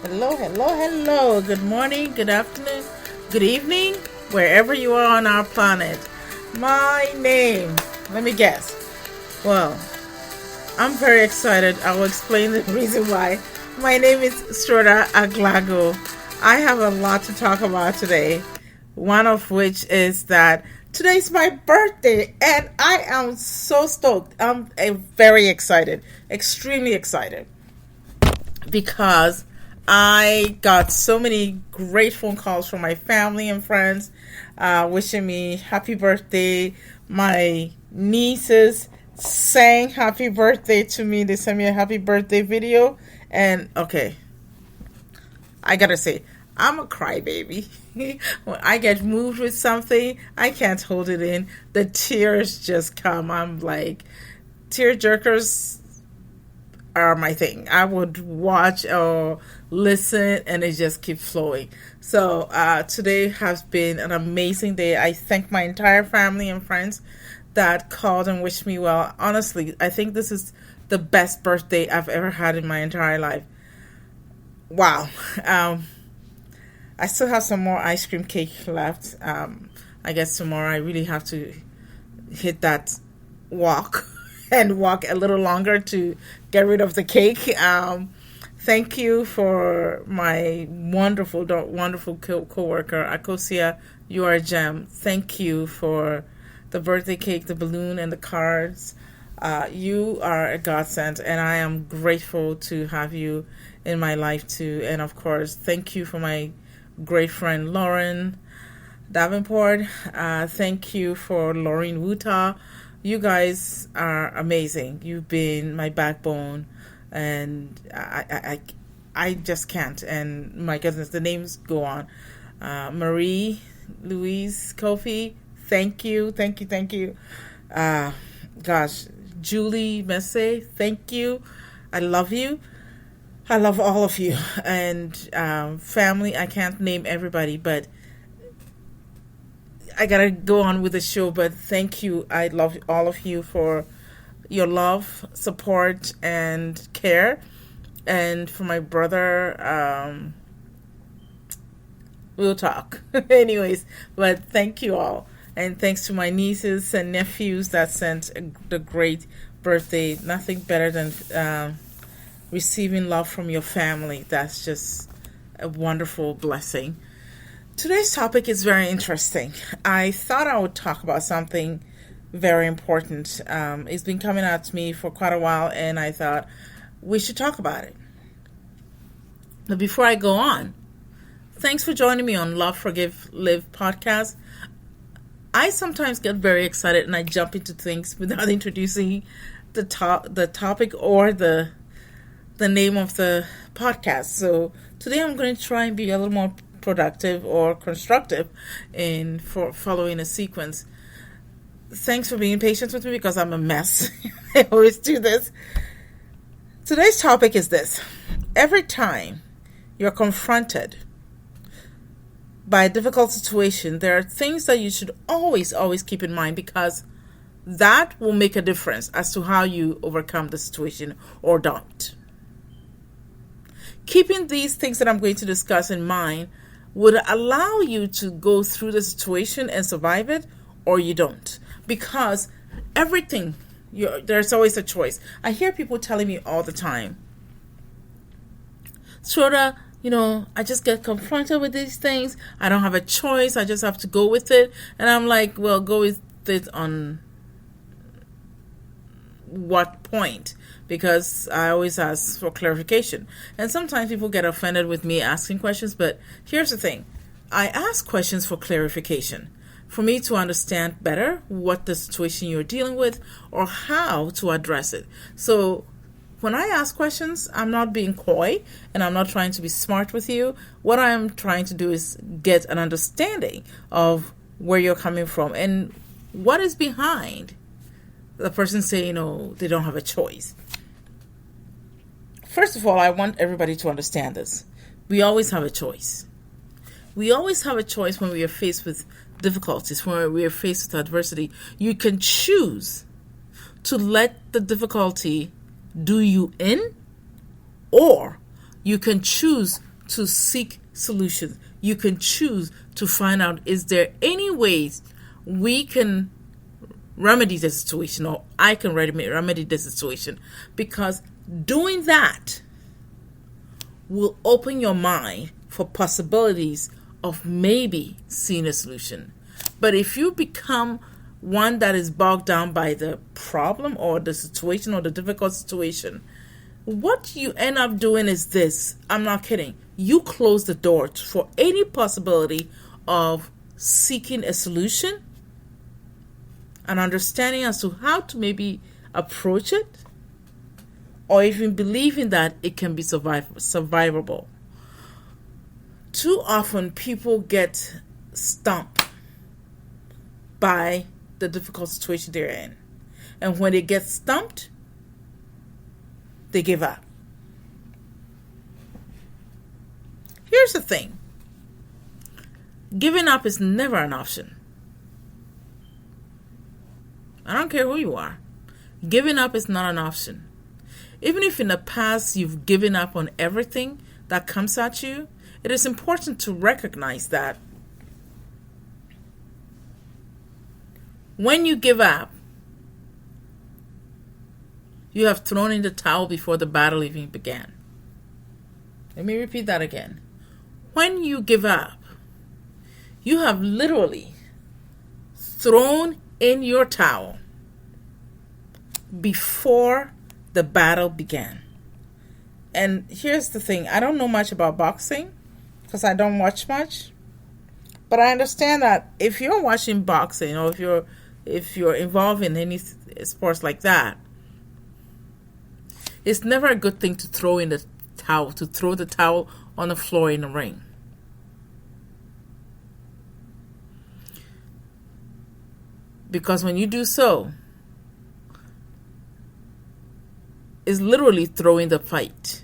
Hello, hello, hello. Good morning, good afternoon, good evening, wherever you are on our planet. My name, let me guess. Well, I'm very excited. I will explain the reason why. My name is Stroda Aglago. I have a lot to talk about today. One of which is that today's my birthday and I am so stoked. I'm very excited, extremely excited because I got so many great phone calls from my family and friends wishing me happy birthday. My nieces sang happy birthday to me. They sent me a happy birthday video. And okay, I gotta say, I'm a crybaby. When I get moved with something, I can't hold it in. The tears just come. I'm like, tear jerkers are my thing. I would watch or listen and it just keeps flowing. So today has been an amazing day. I thank my entire family and friends that called and wished me well. Honestly, I think this is the best birthday I've ever had in my entire life. Wow. I still have some more ice cream cake left. I guess tomorrow I really have to hit that walk and walk a little longer to get rid of the cake. Thank you for my wonderful co-worker, Akosia. You are a gem. Thank you for the birthday cake, the balloon, and the cards. You are a godsend, and I am grateful to have you in my life too. And of course, thank you for my great friend Lauren Davenport. Thank you for Lauren Wuta. You guys are amazing. You've been my backbone, and I just can't. And my goodness, the names go on. Marie, Louise, Kofi, thank you. Gosh, Julie Messe, thank you. I love you. I love all of you. And family, I can't name everybody, but I gotta go on with the show, but thank you. I love all of you for your love, support, and care. And for my brother, we'll talk. Anyways, but thank you all. And thanks to my nieces and nephews that sent the great birthday. Nothing better than receiving love from your family. That's just a wonderful blessing. Today's topic is very interesting. I thought I would talk about something very important. It's been coming out to me for quite a while, and I thought we should talk about it. But before I go on, thanks for joining me on Love, Forgive, Live podcast. I sometimes get very excited and I jump into things without introducing the topic or the name of the podcast. So today I'm going to try and be a little more productive or constructive in for following a sequence. Thanks for being patient with me because I'm a mess. I always do this. Today's topic is this. Every time you're confronted by a difficult situation, there are things that you should always keep in mind because that will make a difference as to how you overcome the situation or don't. Keeping these things that I'm going to discuss in mind would allow you to go through the situation and survive it, or you don't. Because everything, there's always a choice. I hear people telling me all the time, Stroda, I just get confronted with these things. I don't have a choice. I just have to go with it. And I'm like, well, go with it on what point? Because I always ask for clarification. And sometimes people get offended with me asking questions, but here's the thing. I ask questions for clarification, for me to understand better what the situation you're dealing with or how to address it. So when I ask questions, I'm not being coy and I'm not trying to be smart with you. What I'm trying to do is get an understanding of where you're coming from and what is behind the person saying, they don't have a choice. First of all, I want everybody to understand this. We always have a choice. We always have a choice when we are faced with difficulties, when we are faced with adversity. You can choose to let the difficulty do you in, or you can choose to seek solutions. You can choose to find out, is there any ways we can remedy the situation, or I can remedy the situation? Because doing that will open your mind for possibilities of maybe seeing a solution. But if you become one that is bogged down by the problem or the situation or the difficult situation, what you end up doing is this. I'm not kidding. You close the door for any possibility of seeking a solution, an understanding as to how to maybe approach it, or even believing that it can be survivable. Too often people get stumped by the difficult situation they're in. And when they get stumped, they give up. Here's the thing. Giving up is never an option. I don't care who you are. Giving up is not an option. Even if in the past you've given up on everything that comes at you, it is important to recognize that when you give up, you have thrown in the towel before the battle even began. Let me repeat that again. When you give up, you have literally thrown in your towel before the battle began. And here's the thing. I don't know much about boxing because I don't watch much. But I understand that if you're watching boxing, or if you're involved in any sports like that, it's never a good thing to throw the towel on the floor in the ring. Because when you do so, it's literally throwing the fight.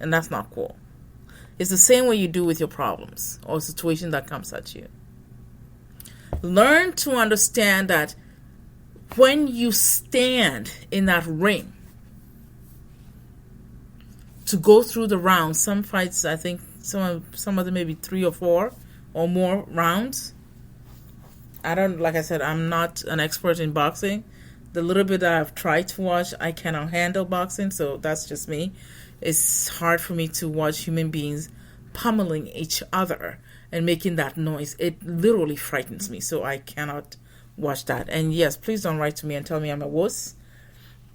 And that's not cool. It's the same way you do with your problems or a situation that comes at you. Learn to understand that when you stand in that ring to go through the rounds, some fights, I think some of them maybe 3 or 4 or more rounds. Like I said, I'm not an expert in boxing. The little bit that I've tried to watch, I cannot handle boxing, so that's just me. It's hard for me to watch human beings pummeling each other and making that noise. It literally frightens me, so I cannot watch that. And yes, please don't write to me and tell me I'm a wuss.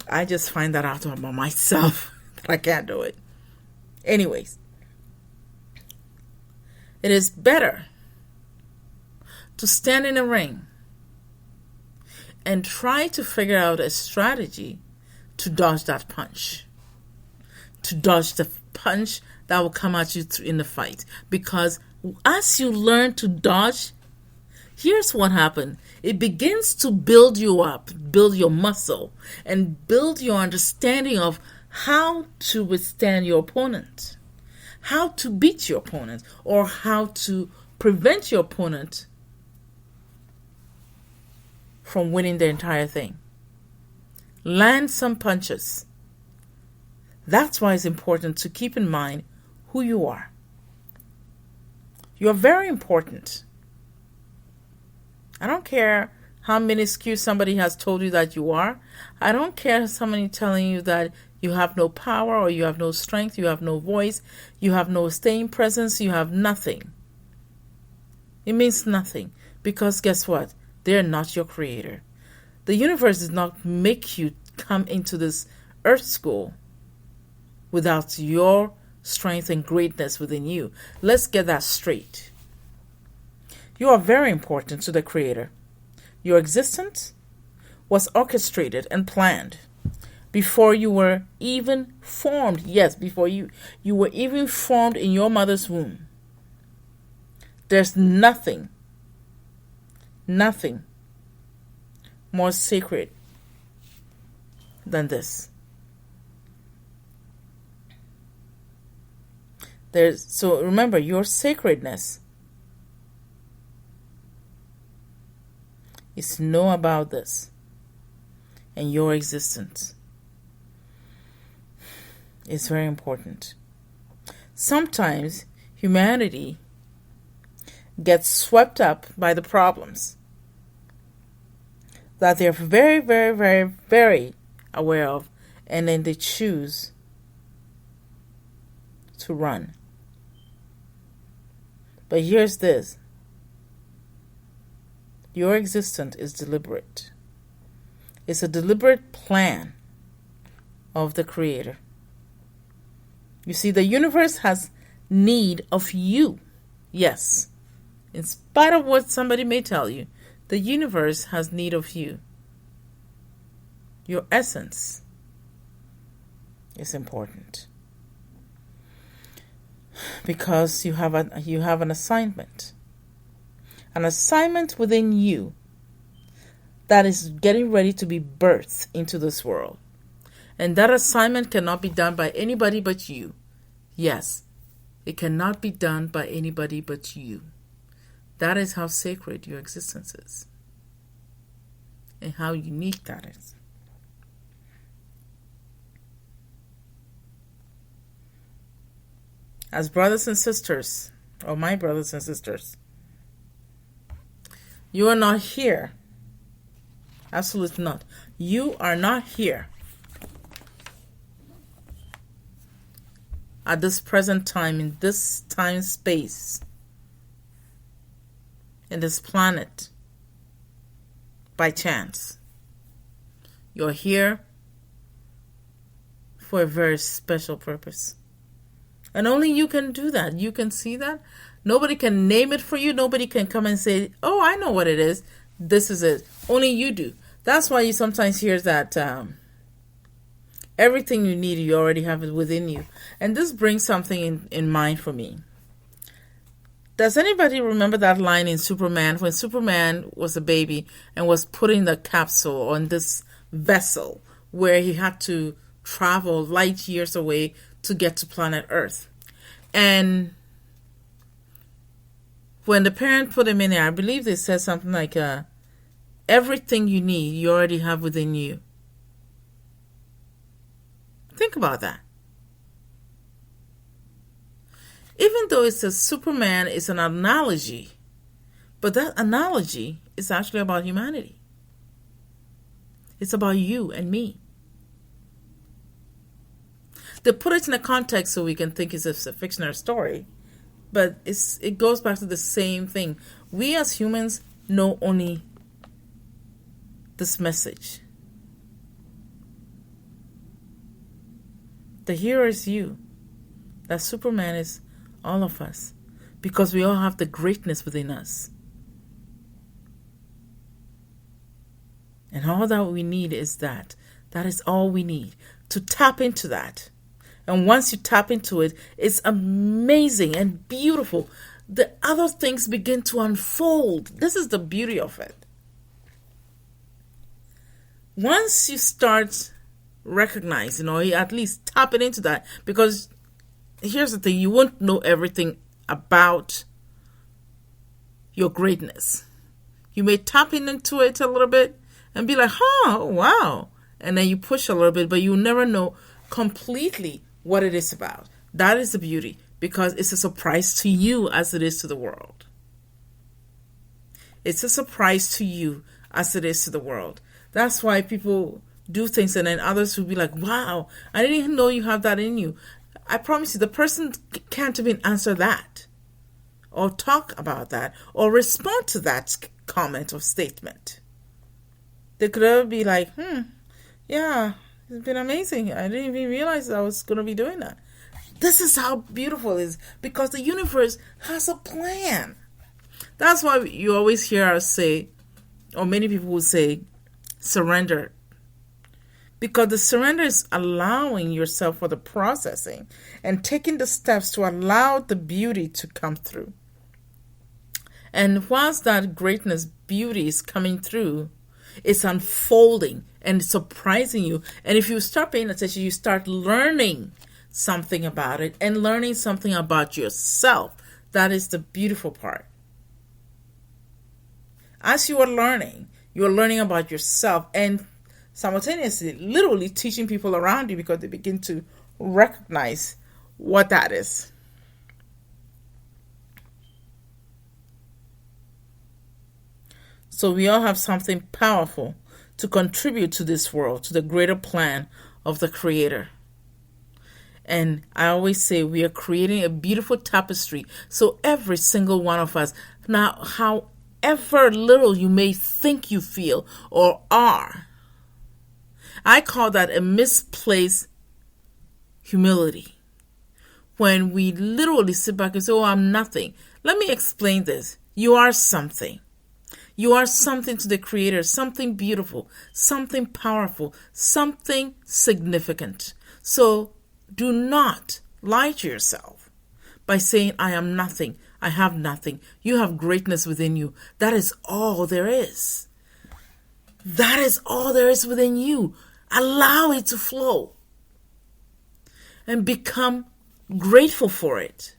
I just find that out about myself that I can't do it. Anyways, it is better to stand in a ring and try to figure out a strategy to dodge that punch. To dodge the punch that will come at you in the fight. Because as you learn to dodge, here's what happens. It begins to build you up, build your muscle, and build your understanding of how to withstand your opponent, how to beat your opponent, or how to prevent your opponent from winning the entire thing. Land some punches. That's why it's important to keep in mind who you are. You're very important. I don't care how minuscule somebody has told you that you are. I don't care somebody telling you that you have no power, or you have no strength, you have no voice, you have no staying presence, you have nothing. It means nothing, because guess what? They're not your creator. The universe did not make you come into this earth school without your strength and greatness within you. Let's get that straight. You are very important to the Creator. Your existence was orchestrated and planned before you were even formed. Yes, before you were even formed in your mother's womb. There's nothing more sacred than this. So remember, your sacredness is to know about this, and your existence is very important. sometimes humanity gets swept up by the problems that they're very, very, very, very aware of, and then they choose to run. But here's this. Your existence is deliberate. It's a deliberate plan of the Creator. You see, the universe has need of you. Yes. In spite of what somebody may tell you, the universe has need of you. Your essence is important. Because you have an assignment. An assignment within you that is getting ready to be birthed into this world. And that assignment cannot be done by anybody but you. Yes, it cannot be done by anybody but you. That is how sacred your existence is. And how unique that is. As brothers and sisters, or my brothers and sisters, you are not here. Absolutely not. You are not here at this present time, in this time space, in this planet, by chance. You're here for a very special purpose. And only you can do that. You can see that. Nobody can name it for you. Nobody can come and say, oh, I know what it is. This is it. Only you do. That's why you sometimes hear that everything you need, you already have it within you. And this brings something in mind for me. Does anybody remember that line in Superman, when Superman was a baby and was put in the capsule on this vessel where he had to travel light years away to get to planet Earth? And when the parent put him in there, I believe they said something like, everything you need, you already have within you. Think about that. Even though it says Superman is an analogy, but that analogy is actually about humanity. It's about you and me. They put it in a context so we can think it's a fictional story, but it goes back to the same thing. We as humans know only this message. The hero is you. That Superman is all of us, because we all have the greatness within us. And all that we need is that. That is all we need, to tap into that. And once you tap into it, it's amazing and beautiful. The other things begin to unfold. This is the beauty of it. Once you start recognizing, or at least tapping into that, because here's the thing, you won't know everything about your greatness. You may tap into it a little bit and be like, oh, wow. And then you push a little bit, but you never know completely what it is about. That is the beauty, because it's a surprise to you as it is to the world. It's a surprise to you as it is to the world. That's why people do things and then others will be like, wow, I didn't even know you have that in you. I promise you, the person can't even answer that or talk about that or respond to that comment or statement. They could be like, yeah, it's been amazing. I didn't even realize I was going to be doing that. This is how beautiful it is, because the universe has a plan. That's why you always hear us say, or many people will say, surrender. Because the surrender is allowing yourself for the processing and taking the steps to allow the beauty to come through. And whilst that greatness, beauty is coming through, it's unfolding and surprising you. And if you start paying attention, you start learning something about it and learning something about yourself. That is the beautiful part. As you are learning about yourself and simultaneously literally teaching people around you, because they begin to recognize what that is. So we all have something powerful to contribute to this world, to the greater plan of the Creator. And I always say we are creating a beautiful tapestry. So every single one of us, now however little you may think you feel or are, I call that a misplaced humility. When we literally sit back and say, oh, I'm nothing. Let me explain this. You are something. You are something to the Creator, something beautiful, something powerful, something significant. So do not lie to yourself by saying, I am nothing, I have nothing. You have greatness within you. That is all there is. That is all there is within you. Allow it to flow and become grateful for it.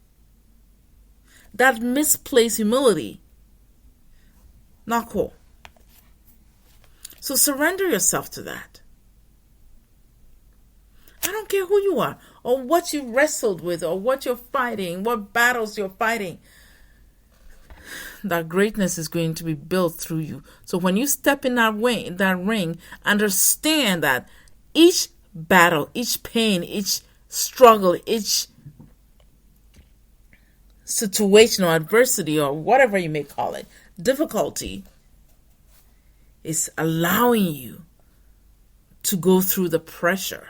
That misplaced humility, not cool. So surrender yourself to that. I don't care who you are or what you wrestled with or what you're fighting, what battles you're fighting. That greatness is going to be built through you. So when you step in that ring, understand that each battle, each pain, each struggle, each situation or adversity or whatever you may call it, difficulty, is allowing you to go through the pressure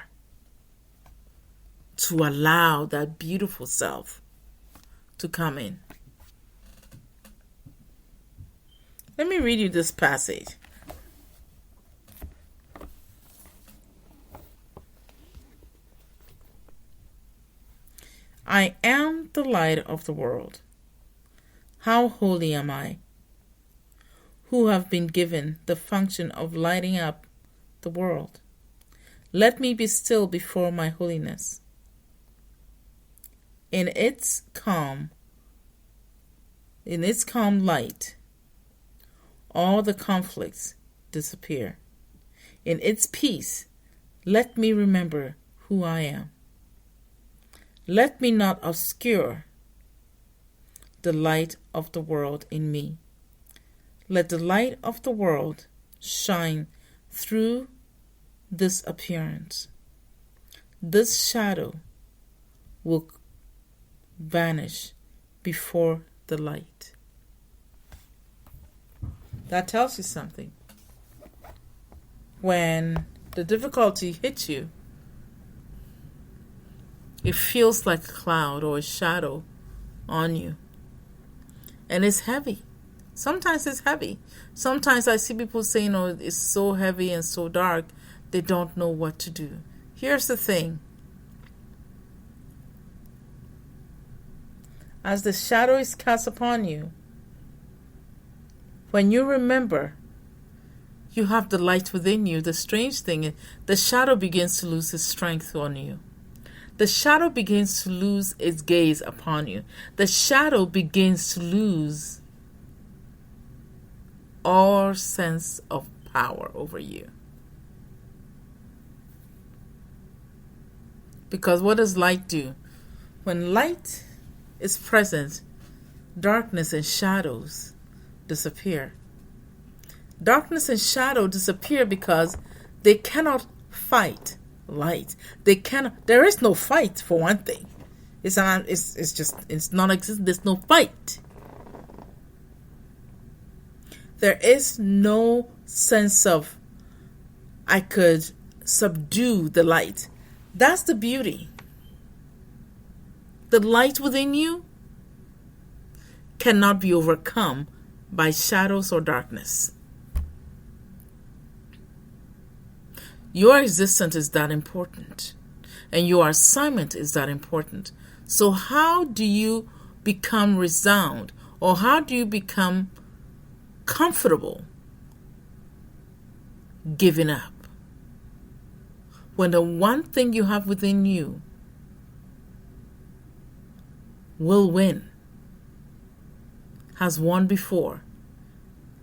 to allow that beautiful self to come in. Let me read you this passage. I am the light of the world. How holy am I, who have been given the function of lighting up the world. Let me be still before my holiness. In its calm light, all the conflicts disappear. In its peace, let me remember who I am. Let me not obscure the light of the world in me. Let the light of the world shine through this appearance. This shadow will vanish before the light. That tells you something. When the difficulty hits you, it feels like a cloud or a shadow on you. And it's heavy. Sometimes it's heavy. Sometimes I see people saying, oh, it's so heavy and so dark, they don't know what to do. Here's the thing. As the shadow is cast upon you, when you remember you have the light within you, the strange thing is the shadow begins to lose its strength on you. The shadow begins to lose its gaze upon you. The shadow begins to lose all sense of power over you. Because what does light do? When light is present, darkness and shadows disappear. Darkness and shadow disappear because they cannot fight light. There is no fight, for one thing. It's non-existent. There's no fight. There is no sense of I could subdue the light. That's the beauty. The light within you cannot be overcome by shadows or darkness. Your existence is that important, and your assignment is that important. So how do you become resound, or how do you become comfortable giving up when the one thing you have within you will win, has won before,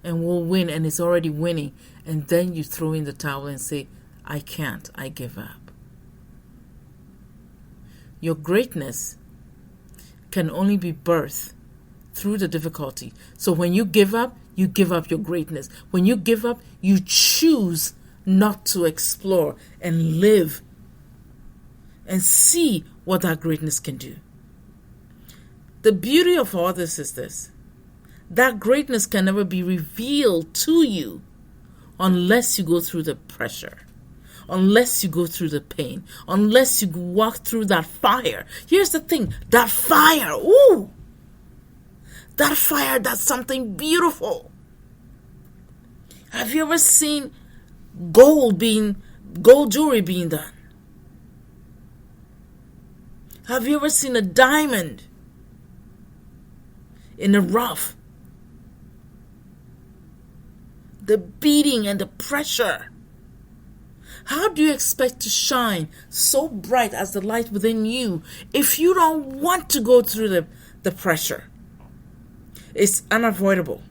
and will win, and is already winning, and then you throw in the towel and say, I can't, I give up. Your greatness can only be birthed through the difficulty. So when you give up, you give up your greatness. When you give up, you choose not to explore and live and see what that greatness can do. The beauty of all this is this: that greatness can never be revealed to you unless you go through the pressure, unless you go through the pain, unless you walk through that fire. Here's the thing, that fire, ooh, that fire, that's something beautiful. Have you ever seen gold jewelry being done? Have you ever seen a diamond in the rough? The beating and the pressure. How do you expect to shine so bright as the light within you if you don't want to go through the pressure? It's unavoidable.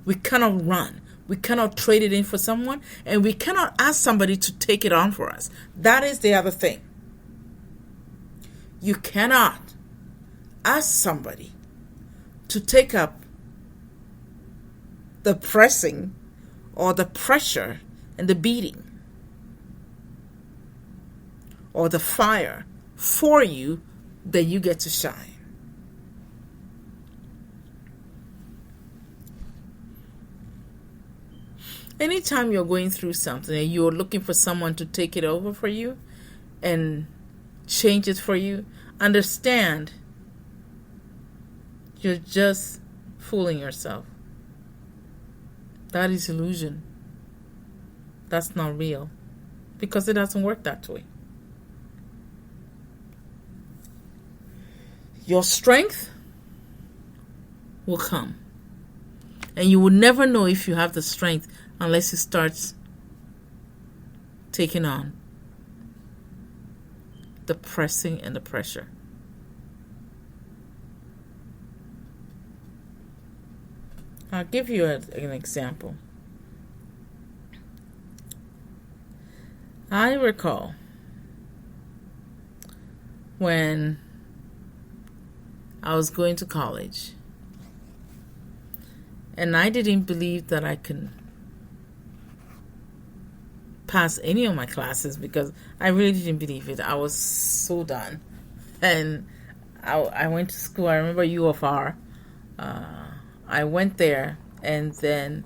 We cannot run. We cannot trade it in for someone, and we cannot ask somebody to take it on for us. That is the other thing. You cannot ask somebody to take up the pressing or the pressure and the beating or the fire for you that you get to shine. Anytime you're going through something and you're looking for someone to take it over for you and change it for you, understand you're just fooling yourself. That is illusion. That's not real, because it doesn't work that way. Your strength will come, and you will never know if you have the strength unless you start taking on the pressing and the pressure. I'll give you an example. I recall when I was going to college, and I didn't believe that I could pass any of my classes because I really didn't believe it. I was so done. And I went to school. I remember U of R. I went there, and then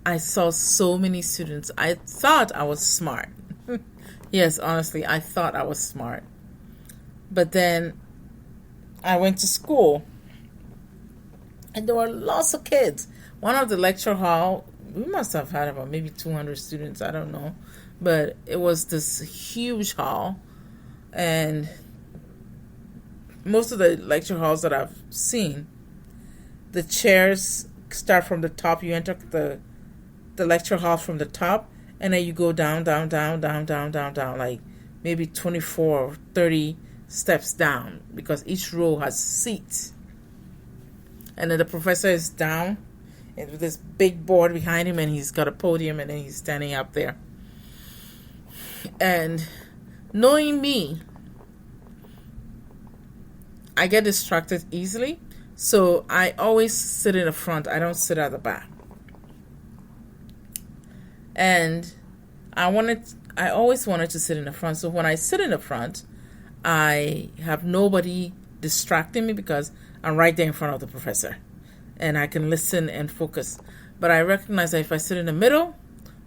I saw so many students. I thought I was smart. Yes, honestly, I thought I was smart. But then I went to school, and there were lots of kids. One of the lecture hall, we must have had about maybe 200 students, I don't know. But it was this huge hall, and most of the lecture halls that I've seen, the chairs start from the top. You enter the lecture hall from the top, and then you go down, like maybe 24 or 30 steps down, because each row has seats. And then the professor is down with this big board behind him, and he's got a podium, and then he's standing up there. And knowing me, I get distracted easily, so I always sit in the front. I don't sit at the back. And I always wanted to sit in the front. So when I sit in the front, I have nobody distracting me because I'm right there in front of the professor, and I can listen and focus. But I recognize that if I sit in the middle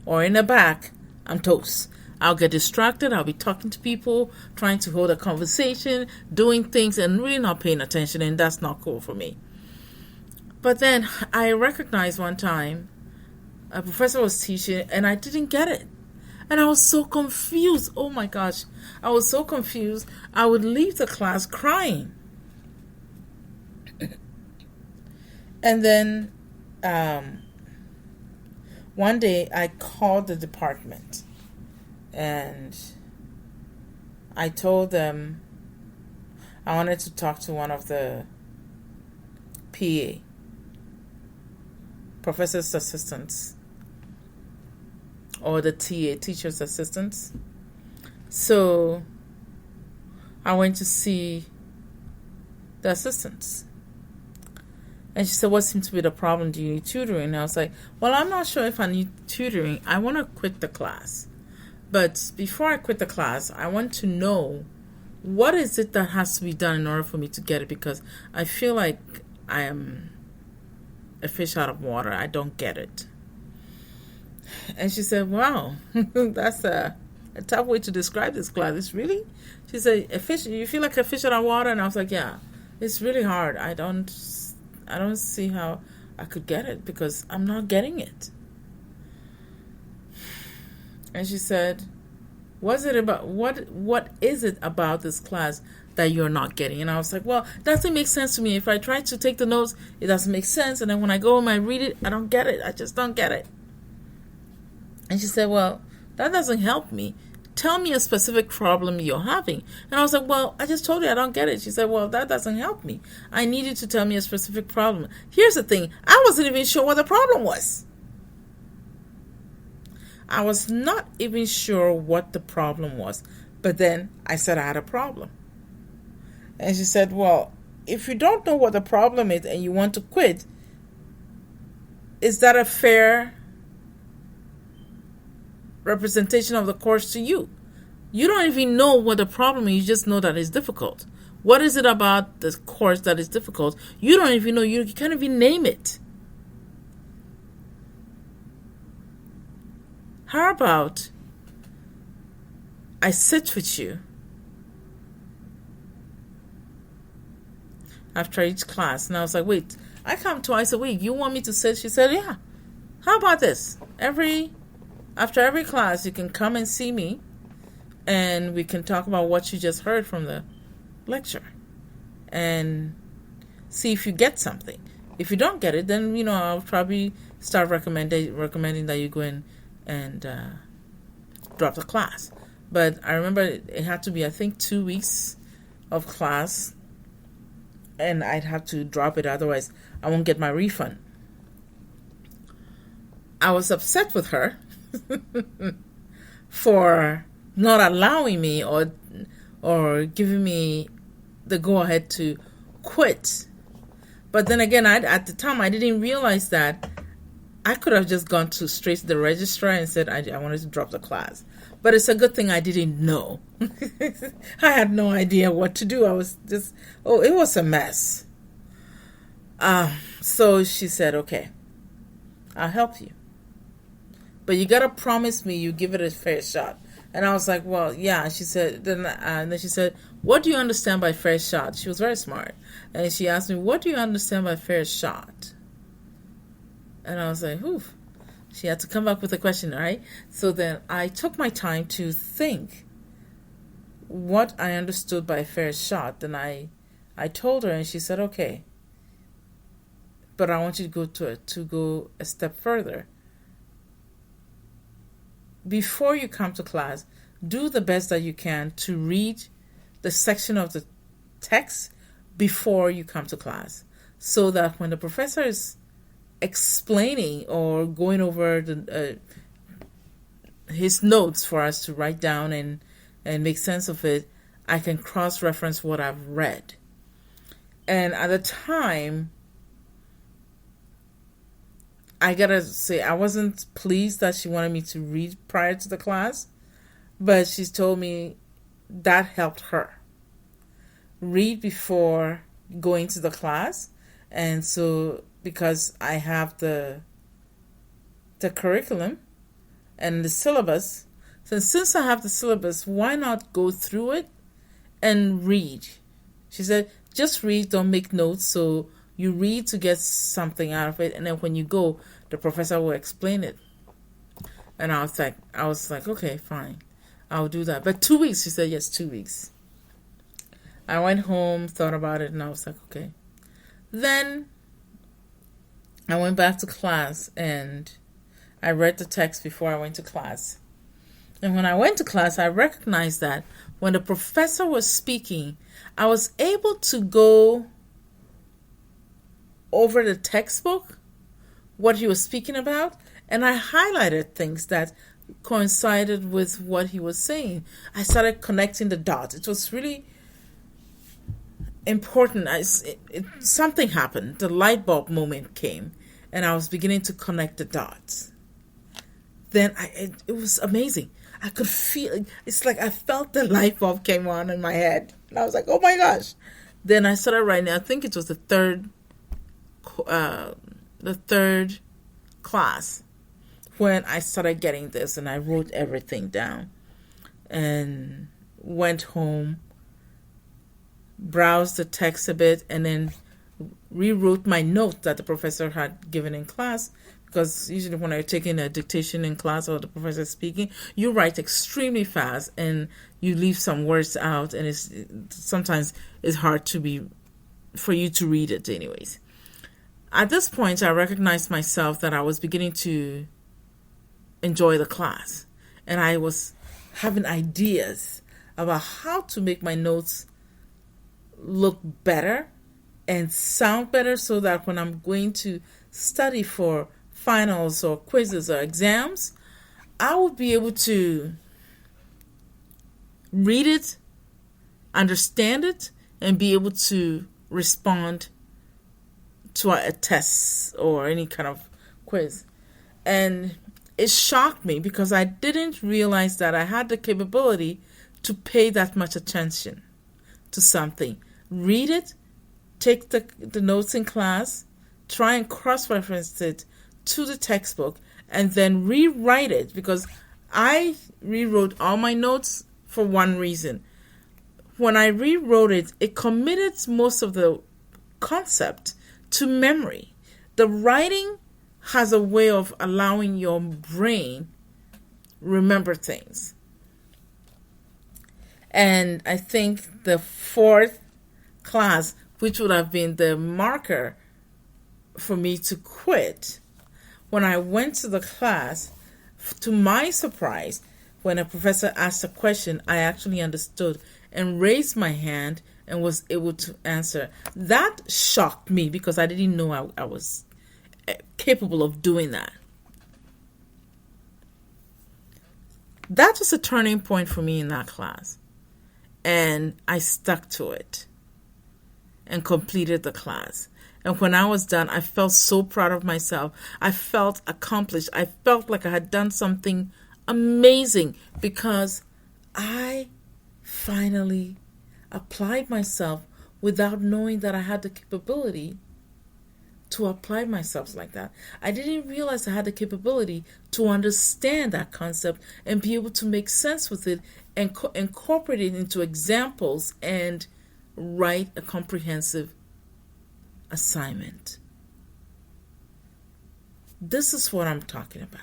or in the back, I'm toast. I'll get distracted. I'll be talking to people, trying to hold a conversation, doing things, and really not paying attention, and that's not cool for me. But then I recognized one time a professor was teaching, and I didn't get it. And I was so confused. Oh my gosh. I was so confused. I would leave the class crying. And then one day I called the department, and I told them I wanted to talk to one of the PA, professor's assistants, or the TA, teacher's assistants. So I went to see the assistants. And she said, what seems to be the problem? Do you need tutoring? And I was like, well, I'm not sure if I need tutoring. I want to quit the class. But before I quit the class, I want to know what is it that has to be done in order for me to get it, because I feel like I am a fish out of water. I don't get it. And she said, wow, that's a tough way to describe this class. It's really, she said, a fish, you feel like a fish out of water? And I was like, yeah, it's really hard. I don't see how I could get it because I'm not getting it. And she said, what is it about this class that you're not getting? And I was like, well, that doesn't make sense to me. If I try to take the notes, it doesn't make sense. And then when I go home and I read it, I don't get it. I just don't get it. And she said, well, that doesn't help me. Tell me a specific problem you're having. And I was like, well, I just told you I don't get it. She said, well, that doesn't help me. I need you to tell me a specific problem. Here's the thing. I wasn't even sure what the problem was. I was not even sure what the problem was. But then I said I had a problem. And she said, well, if you don't know what the problem is and you want to quit, is that a fair representation of the course to you? You don't even know what the problem is. You just know that it's difficult. What is it about the course that is difficult? You don't even know. You can't even name it. How about I sit with you after each class? And I was like, wait, I come twice a week. You want me to sit? She said, yeah. How about this? After every class, you can come and see me, and we can talk about what you just heard from the lecture and see if you get something. If you don't get it, then, I'll probably start recommending that you go in and drop the class. But I remember it had to be, I think, 2 weeks of class, and I'd have to drop it. Otherwise, I won't get my refund. I was upset with her for not allowing me or giving me the go-ahead to quit. But then again, at the time, I didn't realize that I could have just gone straight to the registrar and said I wanted to drop the class. But it's a good thing I didn't know. I had no idea what to do. I was just, it was a mess. So she said, okay, I'll help you. But you got to promise me you give it a fair shot. And I was like, well, yeah. She said, then she said, what do you understand by fair shot? She was very smart. And she asked me, what do you understand by fair shot? And I was like, oof. She had to come back with a question, right? So then I took my time to think what I understood by fair shot. Then I told her, and she said, okay. But I want you to go a step further. Before you come to class, do the best that you can to read the section of the text before you come to class, so that when the professor is explaining or going over his notes for us to write down and make sense of it, I can cross-reference what I've read. And at the time, I gotta say, I wasn't pleased that she wanted me to read prior to the class, but she's told me that helped her. Read before going to the class. And so, because I have the curriculum and the syllabus, since I have the syllabus, why not go through it and read? She said, just read, don't make notes. So you read to get something out of it, and then when you go, the professor will explain it. And I was like, okay, fine, I'll do that. But 2 weeks, she said, yes, 2 weeks. I went home, thought about it, and I was like, okay. Then I went back to class, and I read the text before I went to class. And when I went to class, I recognized that when the professor was speaking, I was able to go over the textbook, what he was speaking about, and I highlighted things that coincided with what he was saying. I started connecting the dots. It was really important. Something happened. The light bulb moment came, and I was beginning to connect the dots. Then it was amazing. I could feel, it's like I felt the light bulb came on in my head. And I was like, oh my gosh. Then I started writing. I think it was the third class when I started getting this, and I wrote everything down and went home, browsed the text a bit, and then rewrote my note that the professor had given in class. Because usually when you're taking a dictation in class or the professor is speaking, you write extremely fast and you leave some words out, and sometimes it's hard for you to read it anyways. At this point, I recognized myself that I was beginning to enjoy the class, and I was having ideas about how to make my notes look better and sound better, so that when I'm going to study for finals or quizzes or exams, I would be able to read it, understand it, and be able to respond to a test or any kind of quiz. And it shocked me because I didn't realize that I had the capability to pay that much attention to something. Read it, take the notes in class, try and cross-reference it to the textbook, and then rewrite it, because I rewrote all my notes for one reason. When I rewrote it, it committed most of the concept to memory. The writing has a way of allowing your brain remember things. And I think the fourth class, which would have been the marker for me to quit, when I went to the class, to my surprise, when a professor asked a question, I actually understood and raised my hand and was able to answer. That shocked me because I didn't know I was capable of doing that. That was a turning point for me in that class. And I stuck to it and completed the class. And when I was done, I felt so proud of myself. I felt accomplished. I felt like I had done something amazing because I finally applied myself without knowing that I had the capability to apply myself like that. I didn't realize I had the capability to understand that concept and be able to make sense with it and incorporate it into examples and write a comprehensive assignment. This is what I'm talking about.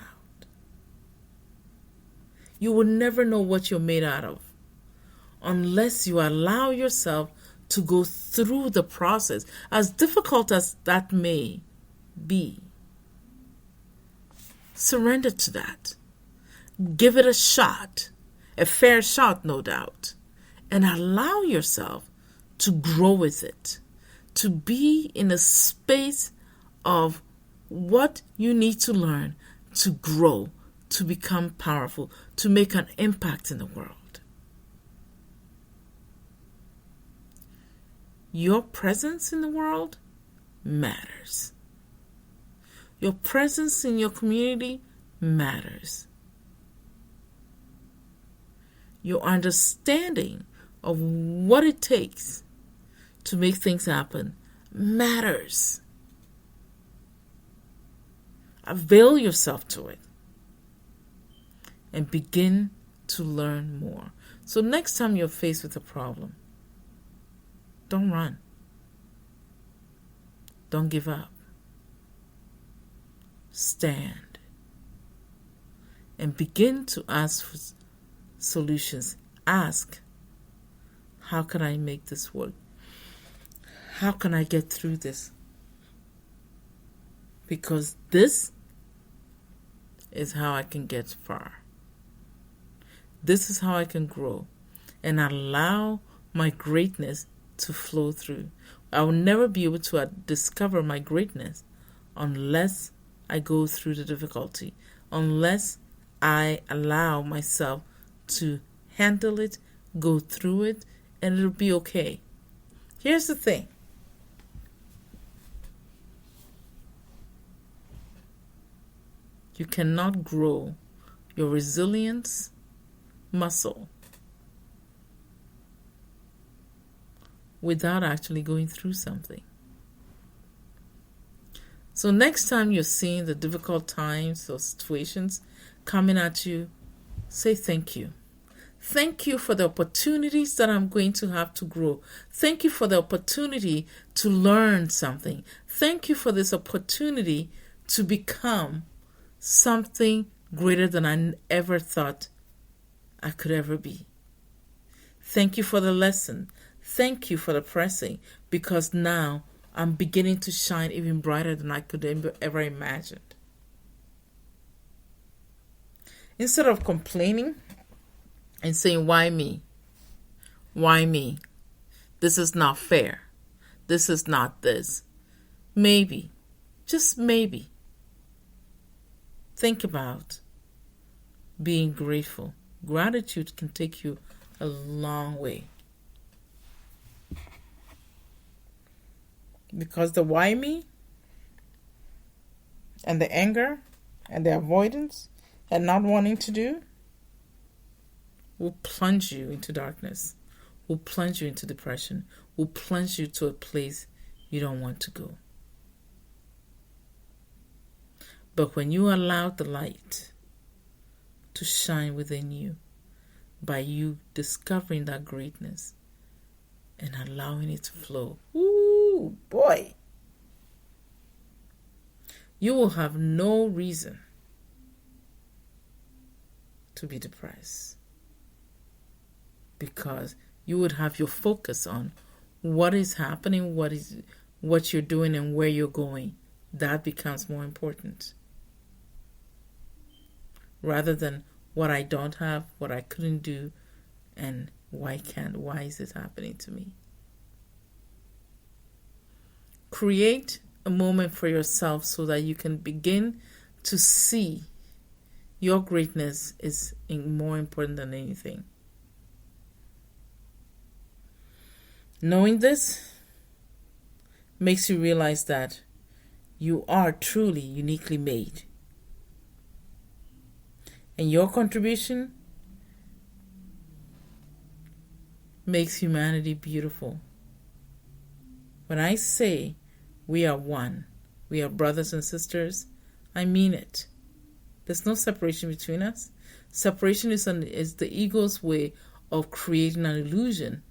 You will never know what you're made out of unless you allow yourself to go through the process, as difficult as that may be. Surrender to that. Give it a shot, a fair shot, no doubt, and allow yourself to grow with it, to be in a space of what you need to learn to grow, to become powerful, to make an impact in the world. Your presence in the world matters. Your presence in your community matters. Your understanding of what it takes to make things happen matters. Avail yourself to it and begin to learn more. So next time you're faced with a problem, don't run. Don't give up. Stand and begin to ask for solutions. Ask, how can I make this work? How can I get through this? Because this is how I can get far. This is how I can grow and allow my greatness to flow through. I will never be able to discover my greatness unless I go through the difficulty, unless I allow myself to handle it, go through it, and it'll be okay. Here's the thing. You cannot grow your resilience muscle without actually going through something. So next time you're seeing the difficult times or situations coming at you, say thank you. Thank you for the opportunities that I'm going to have to grow. Thank you for the opportunity to learn something. Thank you for this opportunity to become something greater than I ever thought I could ever be. Thank you for the lesson. Thank you for the pressing, because now I'm beginning to shine even brighter than I could ever imagined. Instead of complaining and saying, why me? Why me? This is not fair. This is not this. Maybe, just maybe, think about being grateful. Gratitude can take you a long way. Because the why me and the anger and the avoidance and not wanting to do will plunge you into darkness, will plunge you into depression, will plunge you to a place you don't want to go. But when you allow the light to shine within you by you discovering that greatness and allowing it to flow, ooh, boy, you will have no reason to be depressed, because you would have your focus on what is happening, what you're doing, and where you're going. That becomes more important, rather than what I don't have, what I couldn't do, and why is it happening to me? Create a moment for yourself so that you can begin to see your greatness is more important than anything. Knowing this makes you realize that you are truly uniquely made. And your contribution makes humanity beautiful. When I say we are one, we are brothers and sisters, I mean it. There's no separation between us. Separation is the ego's way of creating an illusion.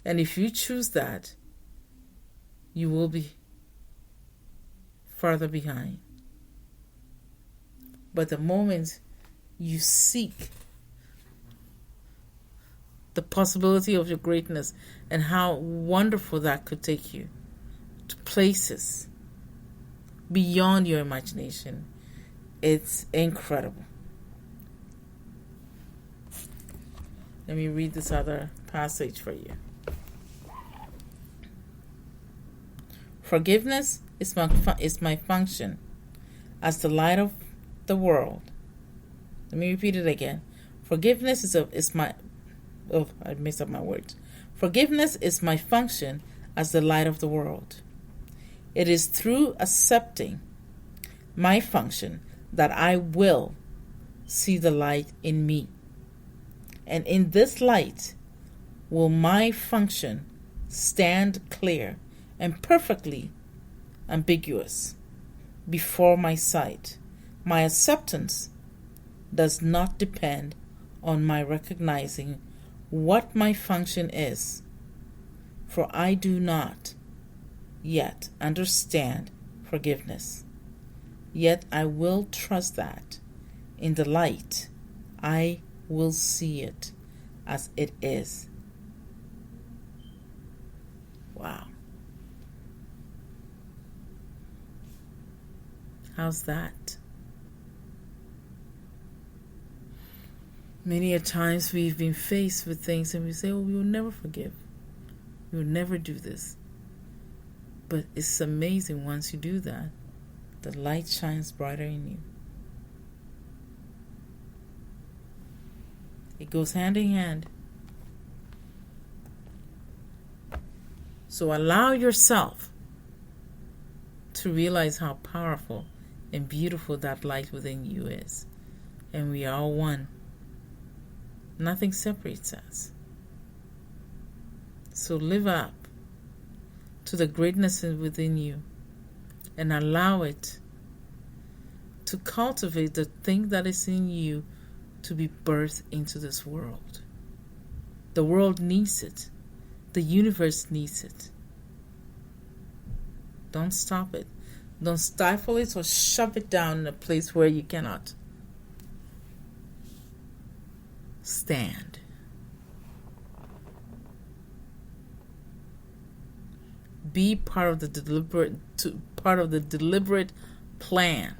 And if you choose that, you will be farther behind. But the moment you seek the possibility of your greatness and how wonderful that could take you to places beyond your imagination, it's incredible. Let me read this other passage for you. Forgiveness is my function as the light of the world. Let me repeat it again. Forgiveness I messed up my words. Forgiveness is my function as the light of the world. It is through accepting my function that I will see the light in me. And in this light will my function stand clear and perfectly ambiguous before my sight. My acceptance does not depend on my recognizing what my function is, for I do not yet understand forgiveness. Yet I will trust that in the light I will see it as it is. Wow. How's that? Many a times we've been faced with things and we say, oh, we will never forgive. We will never do this. But it's amazing once you do that, the light shines brighter in you. It goes hand in hand. So allow yourself to realize how powerful and beautiful that light within you is. And we are all one. Nothing separates us. So live up to the greatness within you and allow it to cultivate the thing that is in you to be birthed into this world. The world needs it. The universe needs it. Don't stop it. Don't stifle it or shove it down in a place where you cannot stand. Be part of the deliberate plan.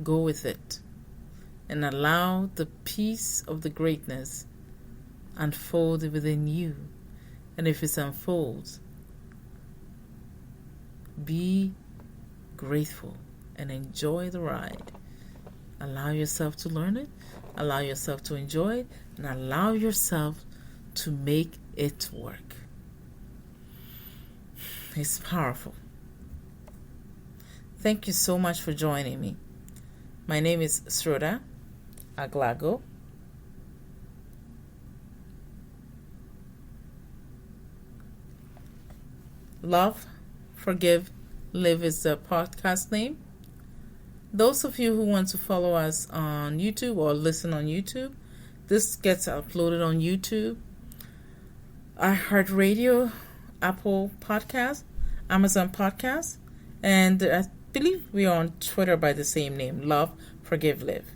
Go with it and allow the peace of the greatness unfold within you. And if it unfolds, be grateful and enjoy the ride. Allow yourself to learn it, allow yourself to enjoy it, and allow yourself to make it work. It's powerful. Thank you so much for joining me. My name is Sroda Aglago. Love, Forgive, Live is the podcast name. Those of you who want to follow us on YouTube or listen on YouTube, this gets uploaded on YouTube, iHeartRadio, Apple Podcasts, Amazon Podcasts, and I believe we are on Twitter by the same name, Love, Forgive, Live.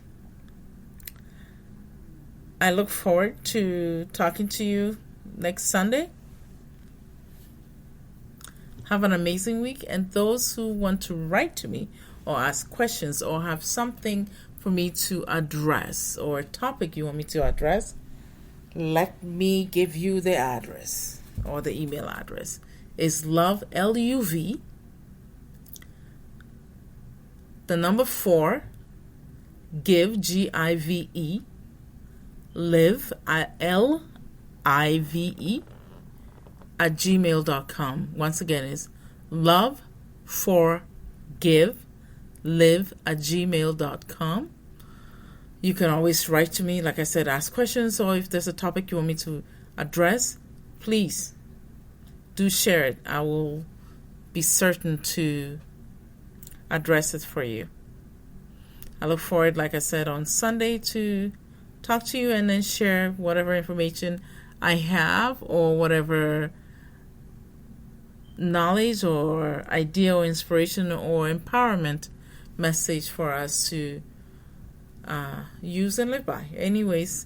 I look forward to talking to you next Sunday. Have an amazing week. And those who want to write to me or ask questions or have something for me to address or a topic you want me to address, let me give you the address or the email address. It's love, L-U-V, the number 4, give, G-I-V-E, live, L-I-V-E, at gmail.com. Once again, is love, forgive, live at gmail.com. You can always write to me, like I said, ask questions, or if there's a topic you want me to address, please do share it. I will be certain to address it for you. I look forward, like I said, on Sunday to talk to you and then share whatever information I have or whatever knowledge or idea or inspiration or empowerment message for us to use and live by. Anyways,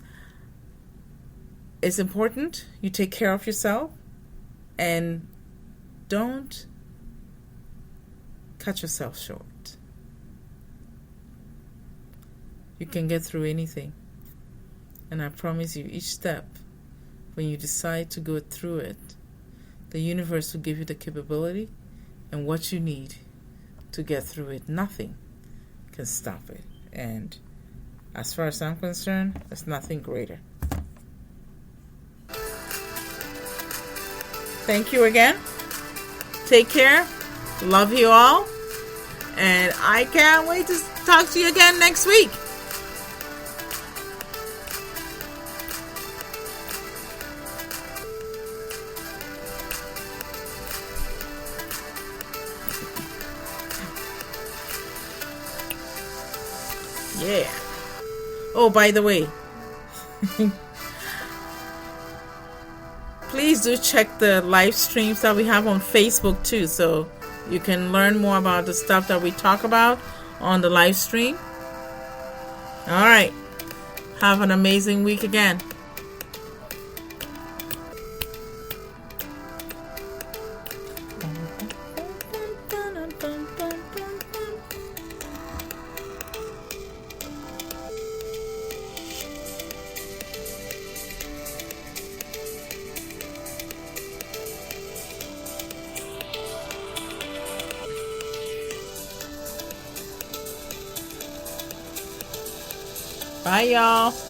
it's important you take care of yourself and don't cut yourself short. You can get through anything. And I promise you, each step, when you decide to go through it, the universe will give you the capability and what you need to get through it. Nothing can stop it. And as far as I'm concerned, there's nothing greater. Thank you again. Take care. Love you all. And I can't wait to talk to you again next week. Yeah. Oh, by the way, please do check the live streams that we have on Facebook too, so you can learn more about the stuff that we talk about on the live stream. All right. Have an amazing week again. Bye, y'all.